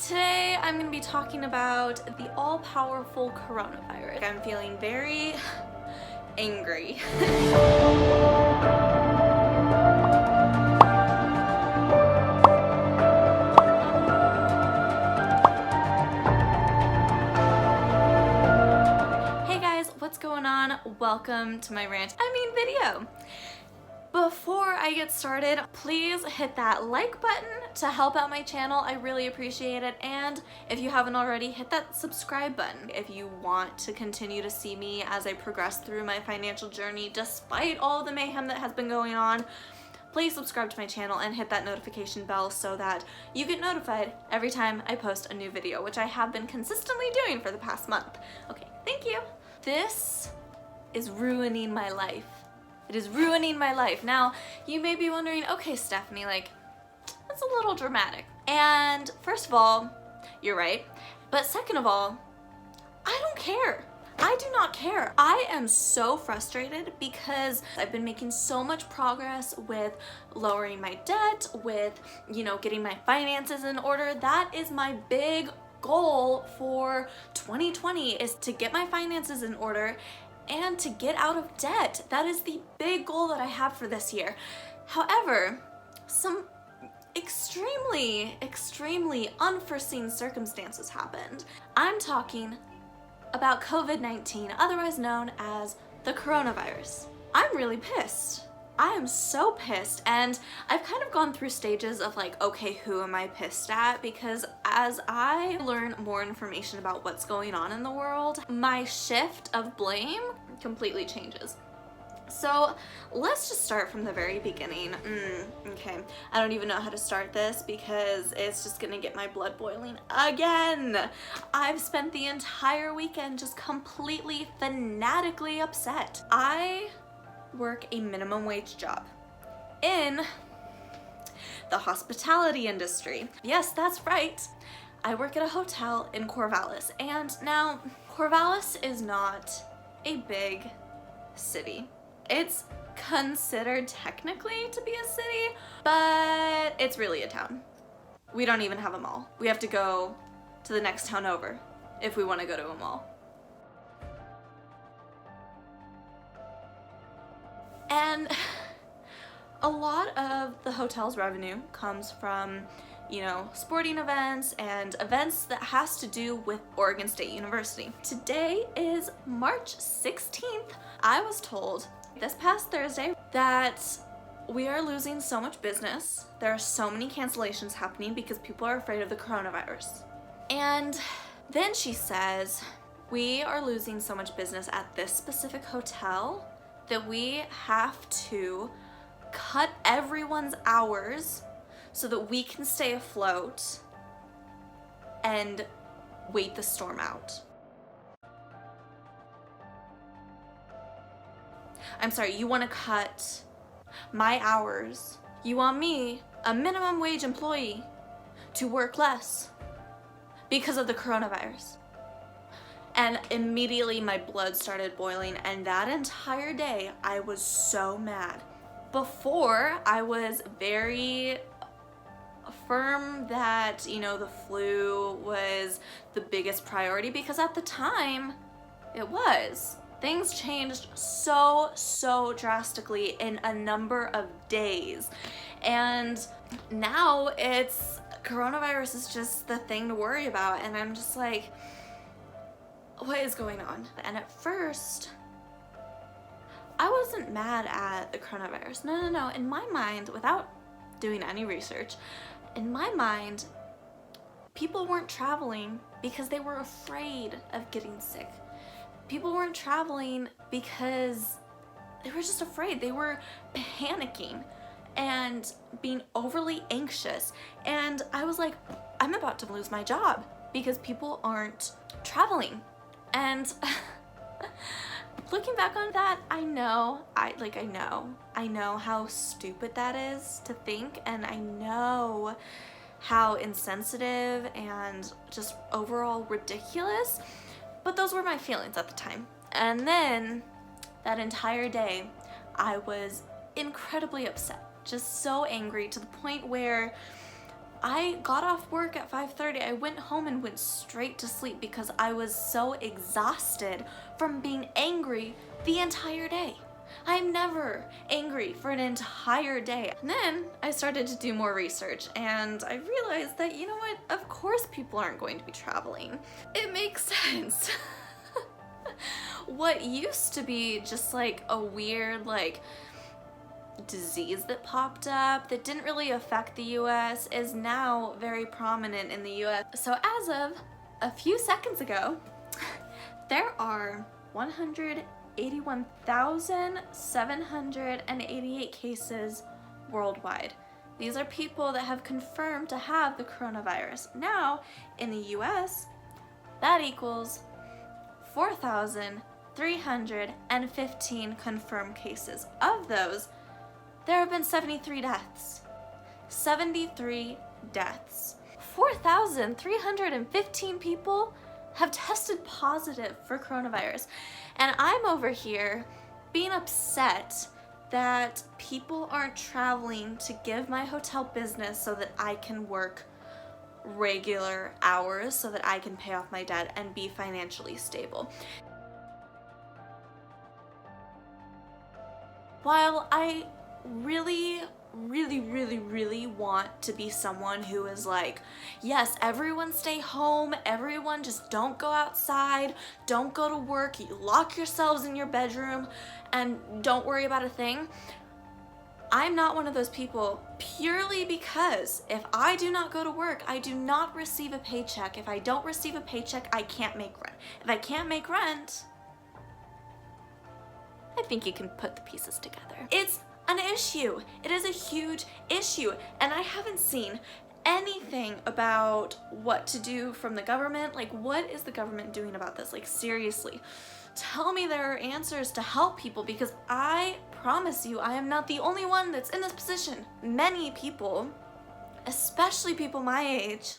Today I'm going to be talking about the all-powerful coronavirus. I'm feeling very angry. Hey guys, what's going on? Welcome to my video. Before I get started, please hit that like button to help out my channel. I really appreciate it. And if you haven't already, hit that subscribe button if you want to continue to see me as I progress through my financial journey despite all the mayhem that has been going on. Please subscribe to my channel and hit that notification bell so that you get notified every time I post a new video, which I have been consistently doing for the past month. Okay, thank you. This is ruining my life. It is ruining my life. Now, you may be wondering, okay, Stephanie, like, that's a little dramatic. And first of all, you're right. But second of all, I don't care. I do not care. I am so frustrated because I've been making so much progress with lowering my debt, with, getting my finances in order. That is my big goal for 2020, is to get my finances in order and to get out of debt. That is the big goal that I have for this year. However, some extremely unforeseen circumstances happened. I'm talking about COVID-19, otherwise known as the coronavirus. I'm really pissed. I am so pissed, and I've kind of gone through stages of like, okay, who am I pissed at? Because as I learn more information about what's going on in the world, my shift of blame completely changes. So let's just start from the very beginning. Okay, I don't even know how to start this because it's just gonna get my blood boiling again. I've spent the entire weekend just completely fanatically upset. I work a minimum wage job in the hospitality industry. Yes, that's right. I work at a hotel in Corvallis, and now Corvallis is not a big city. It's considered technically to be a city, but it's really a town. We don't even have a mall. We have to go to the next town over if we want to go to a mall. And a lot of the hotel's revenue comes from, sporting events and events that has to do with Oregon State University. Today is March 16th. I was told this past Thursday that we are losing so much business. There are so many cancellations happening because people are afraid of the coronavirus. And then she says, we are losing so much business at this specific hotel that we have to cut everyone's hours so that we can stay afloat and wait the storm out. I'm sorry, you want to cut my hours. You want me, a minimum wage employee, to work less because of the coronavirus. And immediately my blood started boiling, and that entire day I was so mad. Before, I was very firm that, the flu was the biggest priority because at the time it was. Things changed so drastically in a number of days. And now coronavirus is just the thing to worry about, and I'm just like, what is going on? And at first, I wasn't mad at the coronavirus. No. In my mind, without doing any research, in my mind, people weren't traveling because they were afraid of getting sick. People weren't traveling because they were just afraid. They were panicking and being overly anxious. And I was like, I'm about to lose my job because people aren't traveling. And looking back on that, I know how stupid that is to think, and I know how insensitive and just overall ridiculous, but those were my feelings at the time. And then that entire day, I was incredibly upset, just so angry to the point where I got off work at 5:30. I went home and went straight to sleep because I was so exhausted from being angry the entire day. I'm never angry for an entire day. And then I started to do more research and I realized that, you know what, of course people aren't going to be traveling. It makes sense. What used to be just like a weird disease that popped up that didn't really affect the US is now very prominent in the US. So as of a few seconds ago, there are 181,788 cases worldwide. These are people that have confirmed to have the coronavirus. Now, in the US, that equals 4,315 confirmed cases. Of those, there have been 73 deaths. 73 deaths. 4,315 people have tested positive for coronavirus. And I'm over here being upset that people aren't traveling to give my hotel business so that I can work regular hours so that I can pay off my debt and be financially stable. While I really want to be someone who is like, yes, everyone stay home, everyone just don't go outside, don't go to work, you lock yourselves in your bedroom and don't worry about a thing. I'm not one of those people, purely because if I do not go to work, I do not receive a paycheck. If I don't receive a paycheck, I can't make rent. If I can't make rent, I think you can put the pieces together. It's an issue. It is a huge issue, and I haven't seen anything about what to do from the government. Like, what is the government doing about this? Like, seriously, tell me there are answers to help people, because I promise you, I am not the only one that's in this position. Many people, especially people my age,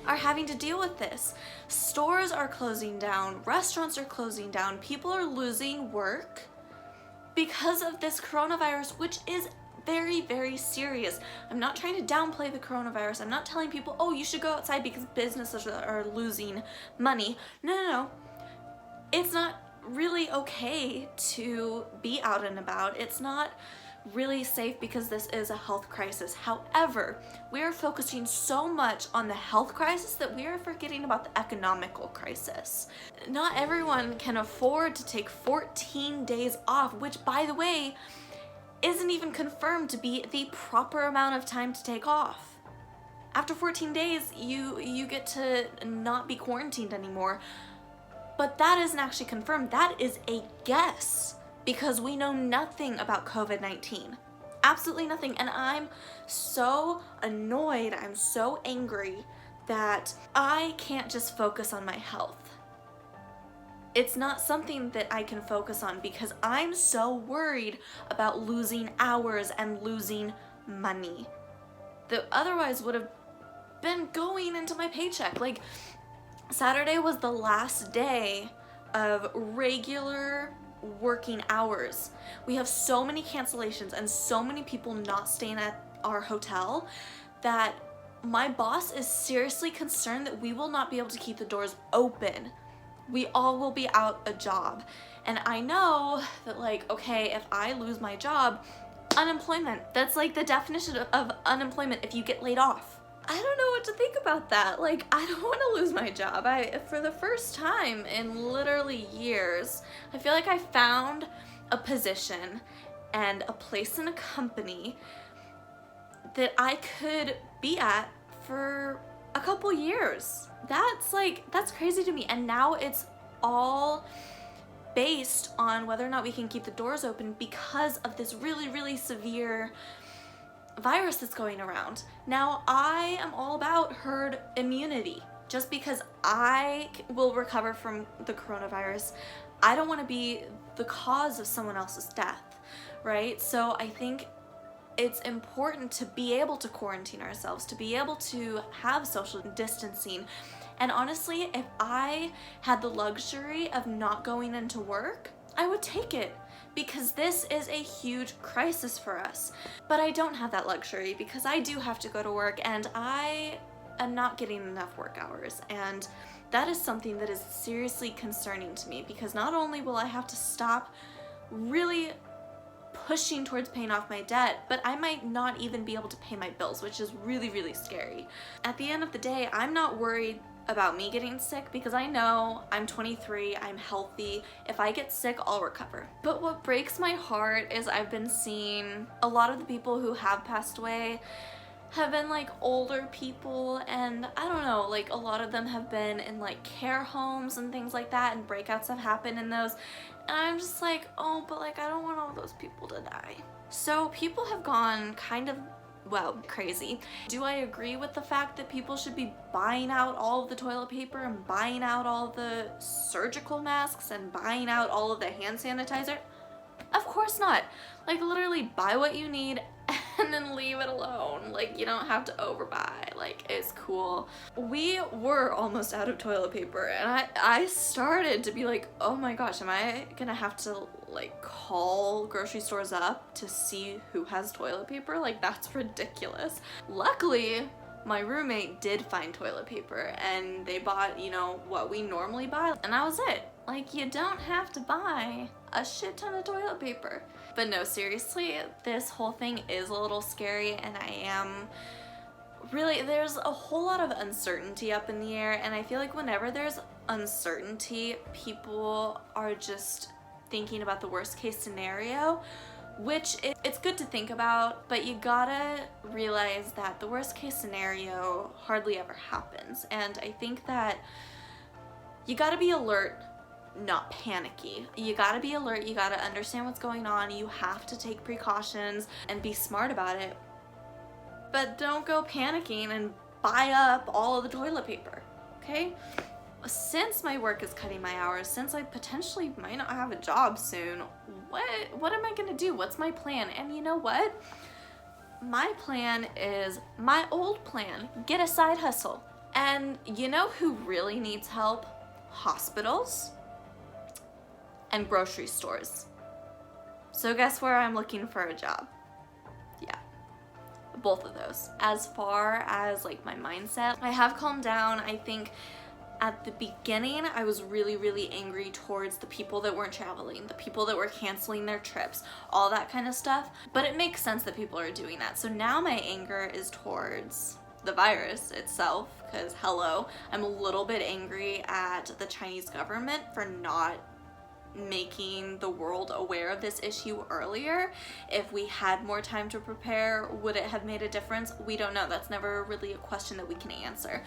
are having to deal with this. Stores are closing down, restaurants are closing down, people are losing work because of this coronavirus, which is very serious. I'm not trying to downplay the coronavirus. I'm not telling people, oh, you should go outside because businesses are losing money. No. It's not really okay to be out and about. It's not really safe because this is a health crisis. However, we are focusing so much on the health crisis that we are forgetting about the economical crisis. Not everyone can afford to take 14 days off, which, by the way, isn't even confirmed to be the proper amount of time to take off. After 14 days, you get to not be quarantined anymore. But that isn't actually confirmed. That is a guess, because we know nothing about COVID-19. Absolutely nothing. And I'm so annoyed, I'm so angry that I can't just focus on my health. It's not something that I can focus on because I'm so worried about losing hours and losing money that otherwise would have been going into my paycheck. Like, Saturday was the last day of regular working hours. We have so many cancellations and so many people not staying at our hotel that my boss is seriously concerned that we will not be able to keep the doors open. We all will be out a job. And I know that, like, okay, if I lose my job, unemployment, that's like the definition of unemployment if you get laid off. I don't know what to think about that. Like, I don't want to lose my job. For the first time in literally years, I feel like I found a position and a place in a company that I could be at for a couple years. That's crazy to me. And now it's all based on whether or not we can keep the doors open because of this really severe virus that's going around. Now, I am all about herd immunity. Just because I will recover from the coronavirus, I don't want to be the cause of someone else's death, right? So I think it's important to be able to quarantine ourselves, to be able to have social distancing. And honestly, if I had the luxury of not going into work, I would take it, because this is a huge crisis for us. But I don't have that luxury because I do have to go to work and I am not getting enough work hours, and that is something that is seriously concerning to me because not only will I have to stop really pushing towards paying off my debt, but I might not even be able to pay my bills, which is really, really scary. At the end of the day, I'm not worried about me getting sick because I know I'm 23, I'm healthy. If I get sick, I'll recover. But what breaks my heart is I've been seeing a lot of the people who have passed away have been like older people, and I don't know, like a lot of them have been in like care homes and things like that, and breakouts have happened in those, and I'm just like, oh, but like I don't want all those people to die. So people have gone kind of, well, crazy. Do I agree with the fact that people should be buying out all of the toilet paper and buying out all the surgical masks and buying out all of the hand sanitizer? Of course not. Like literally buy what you need and then leave it alone. Like you don't have to overbuy. Like it's cool. We were almost out of toilet paper and I started to be like, oh my gosh, am I gonna have to like call grocery stores up to see who has toilet paper? Like that's ridiculous. Luckily, my roommate did find toilet paper and they bought, you know, what we normally buy, and that was it. Like you don't have to buy a shit ton of toilet paper. But no, seriously, this whole thing is a little scary, and I am really, there's a whole lot of uncertainty up in the air, and I feel like whenever there's uncertainty, people are just thinking about the worst case scenario, which it's good to think about, but you gotta realize that the worst case scenario hardly ever happens. And I think that you gotta be alert, not panicky. You gotta be alert, you gotta understand what's going on, you have to take precautions and be smart about it. But don't go panicking and buy up all of the toilet paper, okay? Since my work is cutting my hours, since I potentially might not have a job soon, what am I gonna do? What's my plan? And you know what? My plan is my old plan. Get a side hustle. And you know who really needs help? Hospitals and grocery stores. So guess where I'm looking for a job? Yeah, both of those. As far as like my mindset, I have calmed down. I think at the beginning, I was really, really angry towards the people that weren't traveling, the people that were canceling their trips, all that kind of stuff. But it makes sense that people are doing that. So now my anger is towards the virus itself, because hello, I'm a little bit angry at the Chinese government for not making the world aware of this issue earlier. If we had more time to prepare, would it have made a difference? We don't know. That's never really a question that we can answer.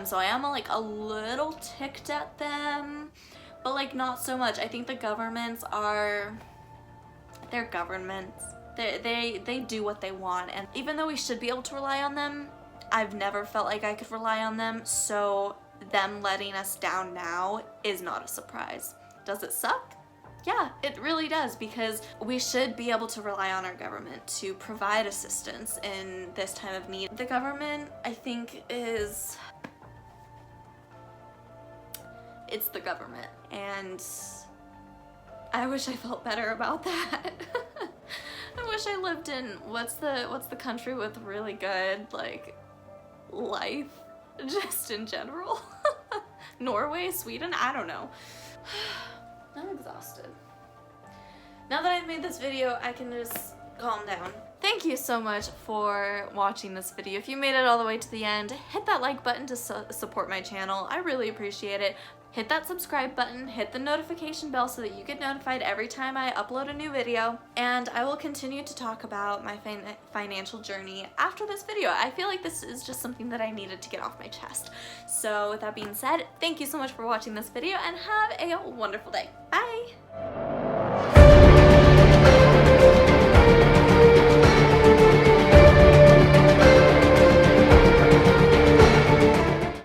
So I am like a little ticked at them, but like not so much. I think the governments are, they're governments. They do what they want, and even though we should be able to rely on them, I've never felt like I could rely on them, so them letting us down now is not a surprise. Does it suck? Yeah, it really does, because we should be able to rely on our government to provide assistance in this time of need. The government, I think, it's the government, and I wish I felt better about that. I wish I lived in, what's the country with really good, like, life, just in general? Norway, Sweden, I don't know. I'm exhausted. Now that I've made this video, I can just calm down. Thank you so much for watching this video. If you made it all the way to the end, hit that like button to support my channel. I really appreciate it. Hit that subscribe button, hit the notification bell so that you get notified every time I upload a new video, and I will continue to talk about my financial journey after this video. I feel like this is just something that I needed to get off my chest. So with that being said, thank you so much for watching this video, and have a wonderful day. Bye!